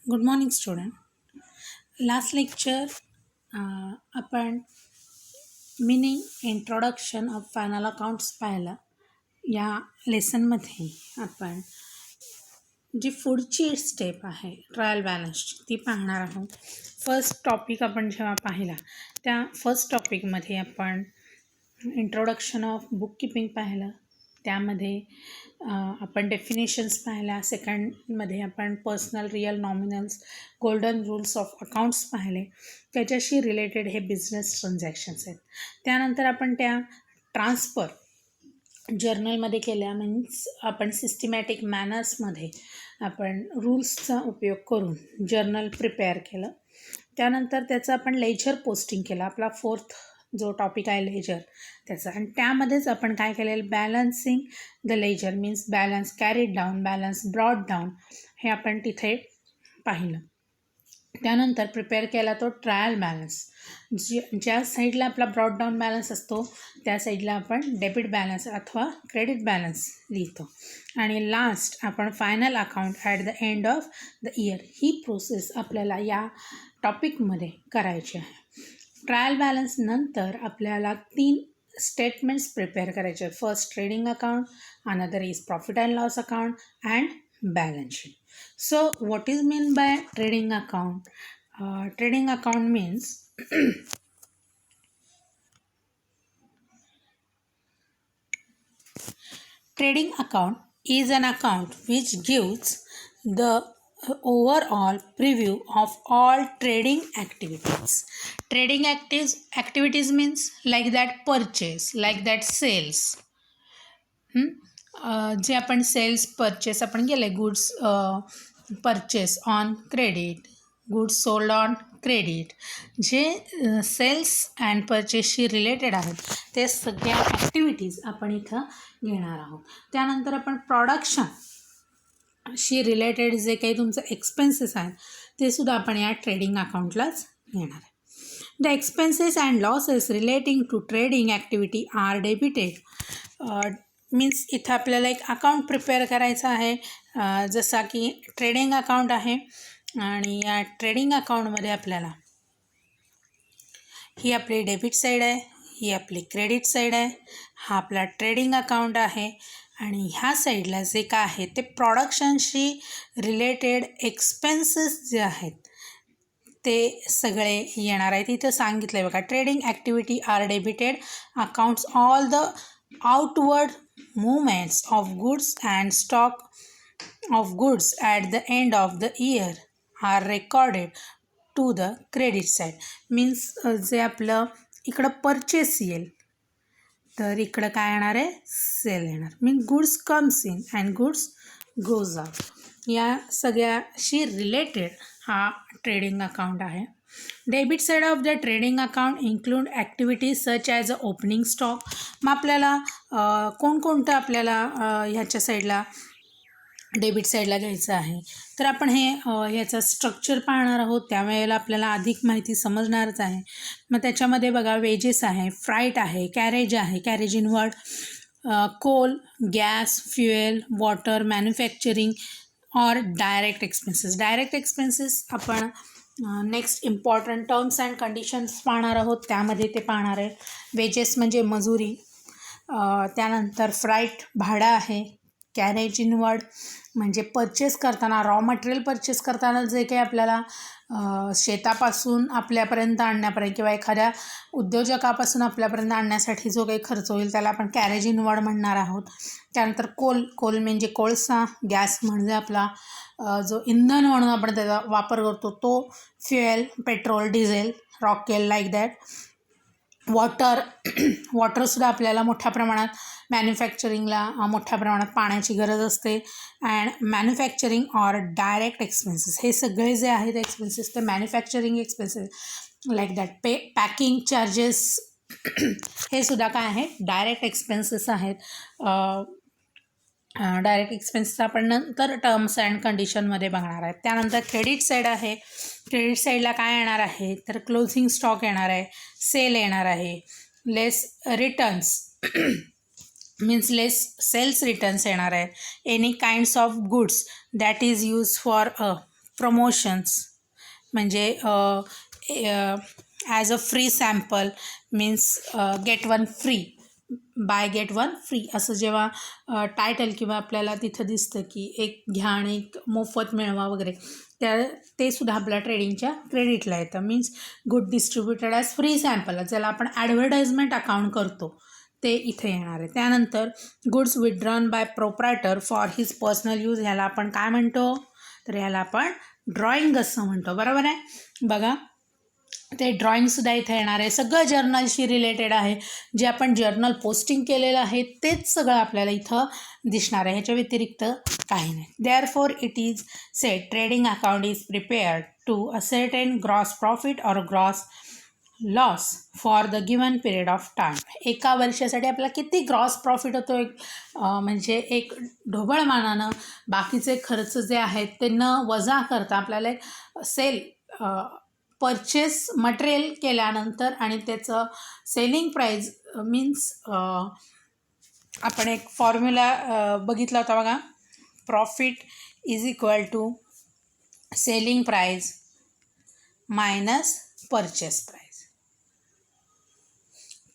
Good morning, student. Last lecture, आपण meaning introduction of final accounts पाहिलं. या लेसनमध्ये आपण जी पुढची स्टेप आहे ट्रायल बॅलन्सची ती पाहणार आहोत. फर्स्ट टॉपिक आपण जेव्हा पाहिला त्या फर्स्ट टॉपिकमध्ये आपण इंट्रोडक्शन ऑफ बुक कीपिंग पाहिलं. त्यामध्ये आपण डेफिनेशन्स पाहिल्या. सेकंडमध्ये आपण personal, real, nominals, golden rules of accounts पाहिले. त्याच्याशी रिलेटेड हे बिझनेस ट्रान्झॅक्शन्स आहेत. त्यानंतर आपण त्या ट्रान्सफर जर्नलमध्ये केल्या. मीन्स आपण सिस्टमॅटिक मॅनर्समध्ये आपण रूल्सचा उपयोग करून जर्नल प्रिपेअर केलं. त्यानंतर त्याचं आपण लेजर पोस्टिंग केलं. आपला फोर्थ जो टॉपिक आहे लेजर त्याचा. आणि त्यामध्येच आपण काय केलेलं, balancing the ledger means balance carried down, balance brought down हे आपण तिथे पाहिलं. त्यानंतर प्रिपेअर केला तो ट्रायल बॅलन्स. ज्या साईडला आपला ब्रॉड डाऊन बॅलन्स असतो त्या साईडला आपण डेबिट बॅलन्स अथवा क्रेडिट बॅलन्स लिहितो. आणि लास्ट आपण final account at the end of the year. He process आपल्याला या टॉपिकमध्ये करायची आहे. ट्रायल बॅलन्स नंतर आपल्याला 3 स्टेटमेंट्स प्रिपेअर करायचे. First trading account, another is profit and loss account and balance sheet. So what is mean by trading account? Trading account means trading account is an account which gives the overall preview of all trading activities. Trading activities means like that purchase, like that sales. जे आपण cells purchase आपण केलं, goods purchase on credit, goods sold on credit, जे cells and परचेसशी related आहेत ते सगळ्या activities आपण इथं घेणार आहोत. त्यानंतर आपण प्रोडक्शनशी रिलेटेड जे काही तुमचं एक्सपेन्सेस आहेत ते सुद्धा आपण या ट्रेडिंग अकाउंटलाच घेणार आहे. The expenses and losses relating to trading activity are debited. Means इथं आपल्याला एक अकाउंट प्रिपेअर करायचं आहे, जसा की ट्रेडिंग अकाउंट आहे. आणि या ट्रेडिंग अकाउंटमध्ये आपल्याला ही आपली डेबिट साईड आहे, ही आपली क्रेडिट साईड आहे, हा आपला ट्रेडिंग अकाउंट आहे. आणि ह्या साईडला जे काय आहे ते प्रोडक्शनशी रिलेटेड एक्सपेन्सेस जे आहेत ते सगळे येणार आहेत. इथं सांगितलं आहे बघा, trading activity are debited accounts all the outward movements of goods and stock of goods at the end of the year are recorded to the credit side. Means जे आपलं इकडं परचेस येईल तर इकडं काय येणार आहे, सेल येणार. Mean goods comes in and goods goes out. या सगळ्याशी रिलेटेड हा ट्रेडिंग अकाउंट आहे. Debit side of the trading account include activities such as a opening stock. मग आपल्याला कोणकोणतं आपल्याला ह्याच्या साईडला डेबिट साईडला घ्यायचं आहे तर आपण हे ह्याचं स्ट्रक्चर पाहणार आहोत. त्यावेळेला आपल्याला अधिक माहिती समजणारच आहे. मग त्याच्यामध्ये बघा, वेजेस आहे, फ्राईट आहे, कॅरेज आहे, carriage inward, coal, gas, fuel, water, manufacturing or direct expenses. Direct expenses आपण next important terms and conditions पाहणार आहोत. त्यामध्ये ते पाहणार आहे. वेजेस म्हणजे मजुरी, त्यानंतर फ्राईट भाडं आहे, कॅरेज इनवर्ड म्हणजे परचेस करताना, रॉ मटेरियल परचेस करताना जे काही आपल्याला शेतापासून आपल्यापर्यंत आणण्यापर्यंत किंवा एखाद्या उद्योजकापासून आपल्यापर्यंत आणण्यासाठी जो काही खर्च होईल त्याला आपण कॅरेज इनवर्ड म्हणणार आहोत. त्यानंतर कोल म्हणजे कोळसा, गॅस म्हणजे आपला जो इंधन म्हणून आपण त्याचा वापर करतो तो, फ्युएल पेट्रोल, डिझेल, रॉकेल लाईक दॅट. वॉटरसुद्धा आपल्याला मोठ्या प्रमाणात मॅन्युफॅक्चरिंगला मोठ्या प्रमाणात पाण्याची गरज असते. And manufacturing or direct expenses, हे सगळे जे आहेत एक्सपेन्सेस ते manufacturing expenses like that. Packing charges हे सुद्धा काय आहे, डायरेक्ट एक्सपेन्सेस आहेत. डायरेक्ट एक्सपेन्सेस आपण नंतर टर्म्स अँड कंडिशनमध्ये बघणार आहेत. त्यानंतर क्रेडिट साईड आहे. क्रेडिट साईडला काय येणार आहे तर क्लोजिंग स्टॉक येणार आहे, सेल येणार आहे, less returns means less sales returns येणार आहे, any kinds of goods that is use for promotions म्हणजे as a free sample means get one free, buy get one free असं जेव्हा टायटल किंवा आपल्याला तिथं दिसतं की एक घ्या आणि एक मोफत मिळवा वगैरे, ते सुद्धा आपल्या ट्रेडिंगच्या क्रेडिटला येतं. Means good distributed as free sample, ज्याला आपण ॲडव्हर्टाइजमेंट अकाउंट करतो ते इथे येणार आहे. त्यानंतर goods withdrawn bye proprietor for his personal use, ह्याला आपण काय म्हणतो, तर ह्याला आपण ड्रॉइंग असं म्हणतो. बरोबर आहे. बघा ते ड्रॉइंगसुद्धा इथे येणार आहे. सगळं जर्नलशी रिलेटेड आहे. जे आपण जर्नल पोस्टिंग केलेलं आहे तेच सगळं आपल्याला इथं दिसणार आहे, ह्याच्या व्यतिरिक्त काही नाही. Therefore it is said trading account is prepared to ascertain gross profit और gross loss for the given period of time. एका वर्षासाठी आपल्याला किती ग्रॉस प्रॉफिट होतो, म्हणजे एक ढोबळमानानं बाकीचे खर्च जे आहेत ते न वजा करता आपल्याला सेल परचेस मटेरियल केल्यानंतर आणि त्याचं सेलिंग प्राईज मीन्स आपण एक फॉर्म्युला बघितला होता बघा, profit is equal to selling price minus purchase price.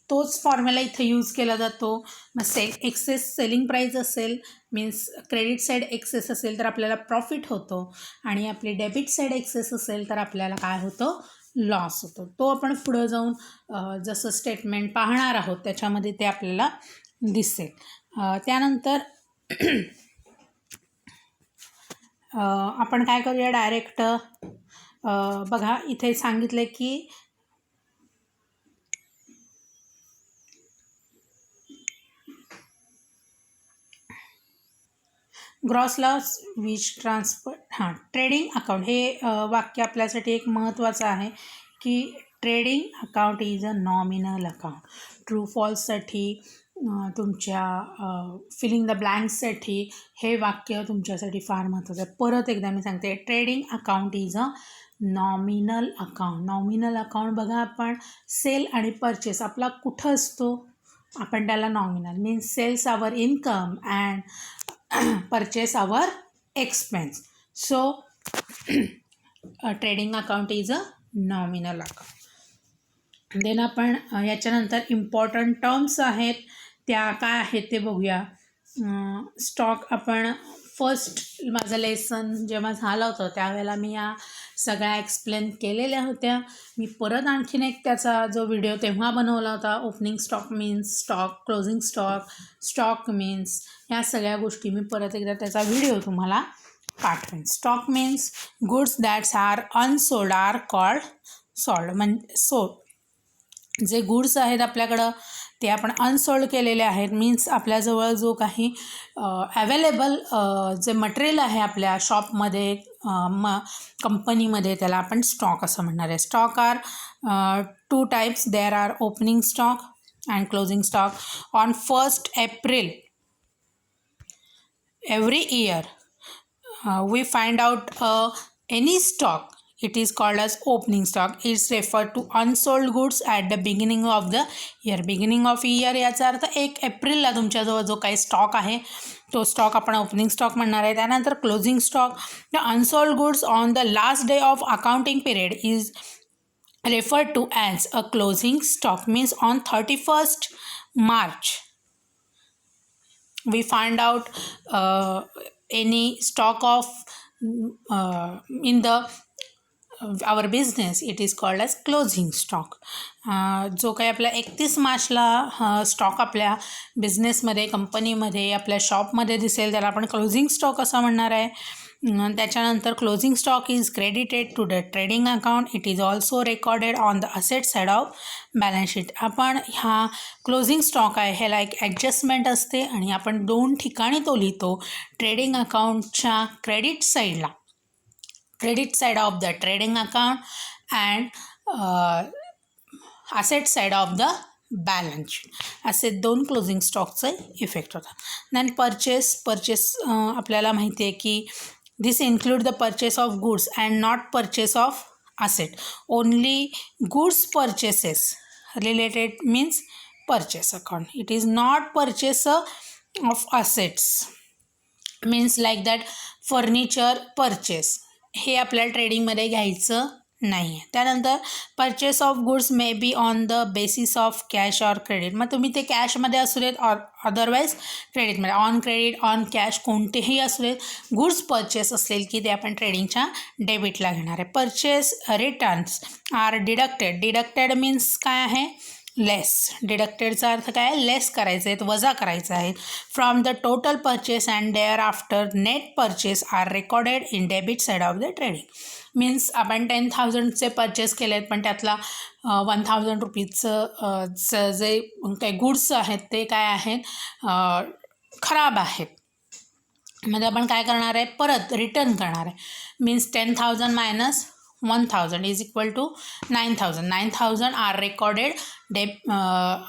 तोच फॉर्म्युला इथे यूज केला जातो. मग एक्सेस सेलिंग प्राईज असेल मीन्स क्रेडिट साईड एक्सेस असेल तर आपल्याला प्रॉफिट होतो, आणि आपली डेबिट साईड एक्सेस असेल तर आपल्याला काय होतं, लॉस होतो. तो आपण पुढं जाऊन जसं स्टेटमेंट पाहणार आहोत त्याच्यामध्ये ते आपल्याला दिसेल. त्यानंतर आपण काय करूया, डायरेक्ट बघा इथे सांगितले की gross loss which transfer, trading account हे वाक्य आपल्यासाठी एक महत्त्वाचं आहे की ट्रेडिंग account is a nominal account. True फॉल्ससाठी तुमच्या फिलिंग द ब्लँक्ससाठी हे वाक्य तुमच्यासाठी फार महत्त्वाचं आहे. परत एकदा मी सांगते, trading account is a nominal account. Nominal account बघा, आपण सेल आणि परचेस आपला कुठं असतो, आपण त्याला nominal means sales our income and purchase our expense. So trading account is a nominal account. Then आपण याच्यानंतर इम्पॉर्टंट टर्म्स आहेत त्या काय आहेत ते बघूया. स्टॉक आपण फर्स्ट माझं लेसन जेव्हा झालं होतं त्यावेळेला मी या सगळ्या एक्सप्लेन केलेल्या होत्या. मी परत आणखीन एक त्याचा जो व्हिडिओ तेव्हा बनवला होता, opening stock means stock, closing stock, stock means, ह्या सगळ्या गोष्टी मी परत एकदा त्याचा व्हिडिओ तुम्हाला पाठवेन. Stock means goods that's are unsold are called sold. म्हणजे जे गुड्स आहेत आपल्याकडं ते आपण अनसोल्ड केलेले आहेत मीन्स आपल्याजवळ जो काही अवेलेबल जे मटेरियल आहे आपल्या शॉपमध्ये कंपनीमध्ये त्याला आपण स्टॉक असं म्हणणार आहे. Stock are two types. There are opening stock and closing stock. On 1st April every year we find out any stock, it is called as opening stock. It's referred to unsold goods at the beginning of the year. Beginning of year याचा अर्थ 1 एप्रिलला तुमच्याजवळ जो काही stock आहे तो stock आपण opening stock म्हणणार आहे. त्यानंतर closing stock, the unsold goods on the last day of accounting period is referred to as a closing stock. Means on 31st March we find out any stock of in the our business, it is called as closing stock. जो काही आपला 31 मार्चला stock आपल्या बिझनेसमध्ये, कंपनीमध्ये, आपल्या शॉपमध्ये दिसेल त्याला आपण क्लोजिंग स्टॉक असं म्हणणार आहे. त्याच्यानंतर closing stock is credited to the trading account. It is also recorded on the asset side of balance sheet. आपण ह्या क्लोजिंग स्टॉक आहे ह्याला एक ॲडजस्टमेंट असते आणि आपण 2 ठिकाणी तो लिहितो. ट्रेडिंग अकाउंटच्या क्रेडिट साईडला, credit side of the trading account and asset side of the balance sheet, असे 2 क्लोजिंग स्टॉकचे इफेक्ट होतात. देन परचेस आपल्याला माहिती आहे की this include the purchase of goods and not purchase of asset. Only goods purchases related means purchase account. It is not purchase of assets. Means like that furniture purchase. हे आपल्याला ट्रेडिंगमध्ये घ्यायचं नाही आहे. त्यानंतर purchase of goods may be on the basis of cash or credit. मग तुम्ही ते कॅशमध्ये असू देत अदरवाईज क्रेडिटमध्ये, ऑन क्रेडिट ऑन कॅश कोणतेही असू देत. गुड्स परचेस असेल की ते आपण ट्रेडिंगच्या डेबिटला घेणार आहे. Purchase returns are deducted means काय आहे, लेस. डिडक्टेडचा अर्थ काय आहे, लेस करायचे आहेत, वजा करायचं आहे. From the total purchase and thereafter net purchase are recorded in debit side of the trading. Means आपण 10,000चे परचेस केले आहेत, पण त्यातला 1,000 रुपीजचं जे काही गुड्स आहेत ते काय आहेत, खराब आहेत. मध्ये आपण काय करणार आहे, परत रिटर्न करणार आहे. Means 10,000 minus 1,000 is equal to 9,000. 9,000 are recorded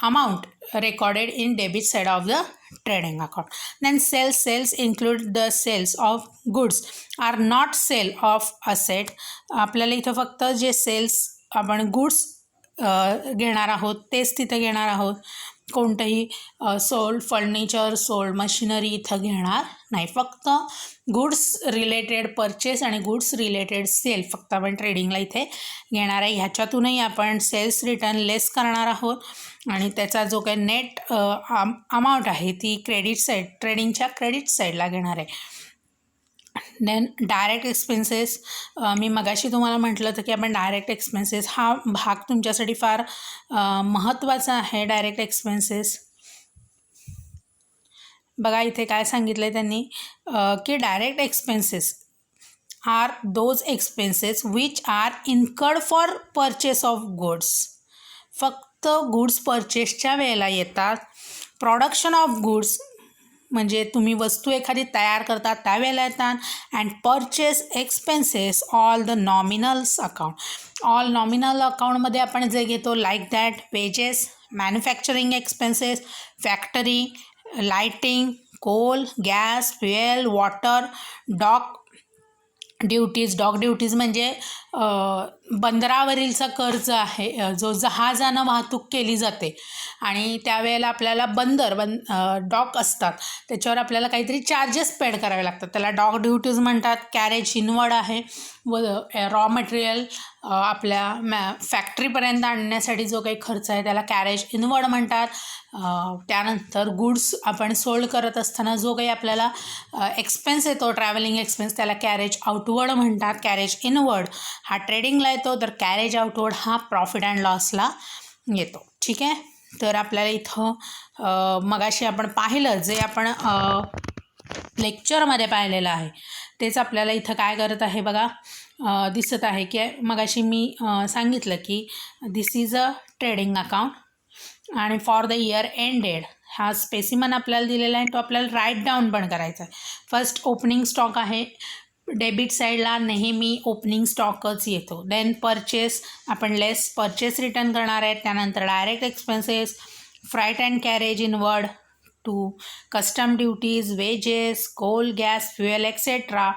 amount recorded in debit side of the trading account. Then sales include the sales of goods are not sale of asset. आपल्याला इथं फक्त जे सेल्स आपण गुड्स घेणार आहोत तेच तिथं घेणार आहोत. कोणतंही सोल्ड फर्निचर, सोल्ड मशिनरी इथं घेणार नाही. फक्त गुड्स रिलेटेड परचेस आणि गुड्स रिलेटेड सेल फक्त आपण ट्रेडिंगला इथे घेणार आहे. ह्याच्यातूनही आपण सेल्स रिटर्न लेस करणार आहोत आणि त्याचा जो काही नेट अमाऊंट आहे ती क्रेडिट साईड, ट्रेडिंगच्या क्रेडिट साईडला घेणार आहे. देन डायरेक्ट एक्सपेन्सेस, मी मगाशी तुम्हाला म्हटलं होतं की आपण डायरेक्ट एक्सपेन्सेस हा भाग तुमच्यासाठी फार महत्त्वाचा आहे. डायरेक्ट एक्सपेन्सेस बघा इथे काय सांगितलं आहे त्यांनी की direct expenses are those expenses which are incurred for purchase of goods. फक्त गुड्स परचेसच्या वेळेला येतात. प्रोडक्शन ऑफ गुड्स म्हणजे तुम्ही वस्तू एखादी तयार करता त्यावेळेला येतात. And purchase expenses all the nominals account. All nominal अकाउंटमध्ये आपण जे घेतो like that wages, manufacturing expenses, factory, lighting, coal, gas, fuel, water, dock duties म्हणजे बंदरावरीलचा खर्च आहे. जो जहाजानं वाहतूक केली जाते आणि त्यावेळेला आपल्याला डॉक असतात त्याच्यावर आपल्याला काहीतरी चार्जेस पेड करावे लागतात, त्याला डॉक ड्युटीज म्हणतात. कॅरेज इनवर्ड आहे व रॉ मटेरियल आपल्या फॅक्टरीपर्यंत आणण्यासाठी जो काही खर्च आहे त्याला कॅरेज इनवर्ड म्हणतात. त्यानंतर गुड्स आपण सोल्ड करत असताना जो काही आपल्याला एक्सपेन्स येतो ट्रॅव्हलिंग एक्सपेन्स त्याला कॅरेज आउटवर्ड म्हणतात. कॅरेज इनवर्ड हा ट्रेडिंगला येतो, तर कॅरेज आउटवर्ड हा प्रॉफिट अँड लॉसला येतो. ठीक आहे. तर आपल्याला इथं मगाशी आपण पाहिलं जे आपण लेक्चरमध्ये पाहिलेलं आहे तेच आपल्याला इथं काय करत आहे बघा दिसत आहे की मगाशी मी सांगितलं की दिस इज अ ट्रेडिंग अकाउंट आणि फॉर द इयर एंडेड हा स्पेसिमन आपल्याला दिलेला आहे तो आपल्याला राईट डाऊन पण करायचा आहे. फर्स्ट ओपनिंग स्टॉक आहे. डेबिट साईडला नेहमी ओपनिंग स्टॉकच येतो. देन परचेस आपण लेस परचेस रिटर्न करणार आहेत. त्यानंतर direct expenses, freight and carriage inward to custom duties, wages, coal, gas, fuel etcetera,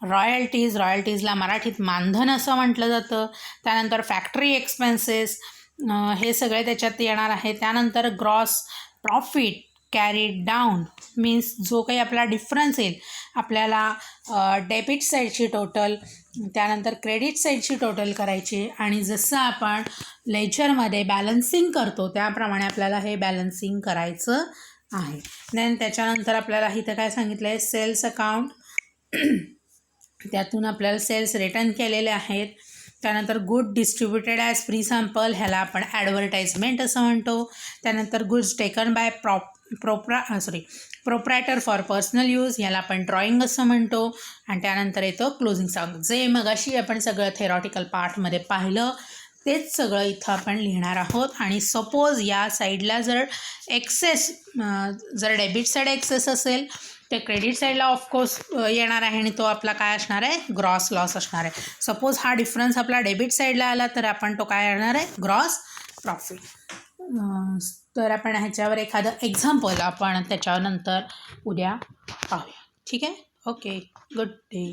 रॉयल्टीजला मराठीत मानधन असं म्हटलं जातं. त्यानंतर फॅक्टरी एक्सपेन्सेस हे सगळे त्याच्यात येणार आहे. त्यानंतर gross profit carried down means जो काही आपला डिफरन्स येईल आपल्याला डेबिट साईडची टोटल त्यानंतर क्रेडिट साईडची टोटल करायची आणि जसं आपण लेजरमध्ये बॅलन्सिंग करतो त्याप्रमाणे आपल्याला हे बॅलन्सिंग करायचं आहे. देन त्याच्यानंतर आपल्याला इथं काय सांगितलं आहे सेल्स अकाउंट, त्यातून आपल्याला सेल्स रिटर्न केलेले आहेत. त्यानंतर good distributed as free sample ह्याला आपण ॲडव्हर्टाइजमेंट असं म्हणतो. त्यानंतर goods taken by proprietor for personal use याला आपण ड्रॉइंग असं म्हणतो. आणि त्यानंतर येतो क्लोजिंग स्टॉक. जे मगाशी आपण सगळं थेरॉटिकल पार्टमध्ये पाहिलं तेच सगळं इथं आपण लिहिणार आहोत. आणि सपोज या साईडला जर डेबिट साईड एक्सेस असेल ते क्रेडिट साईडला ऑफकोर्स येणार आहे आणि तो आपला काय असणार आहे ग्रॉस लॉस असणार आहे. सपोज हा डिफरन्स आपला डेबिट साईडला आला तर आपण तो काय येणार आहे ग्रॉस प्रॉफिट. तर आपण ह्याच्यावर एखादं एक्झाम्पल आपण त्याच्यानंतर उद्या पाहूया. ठीक आहे. ओके. Good day.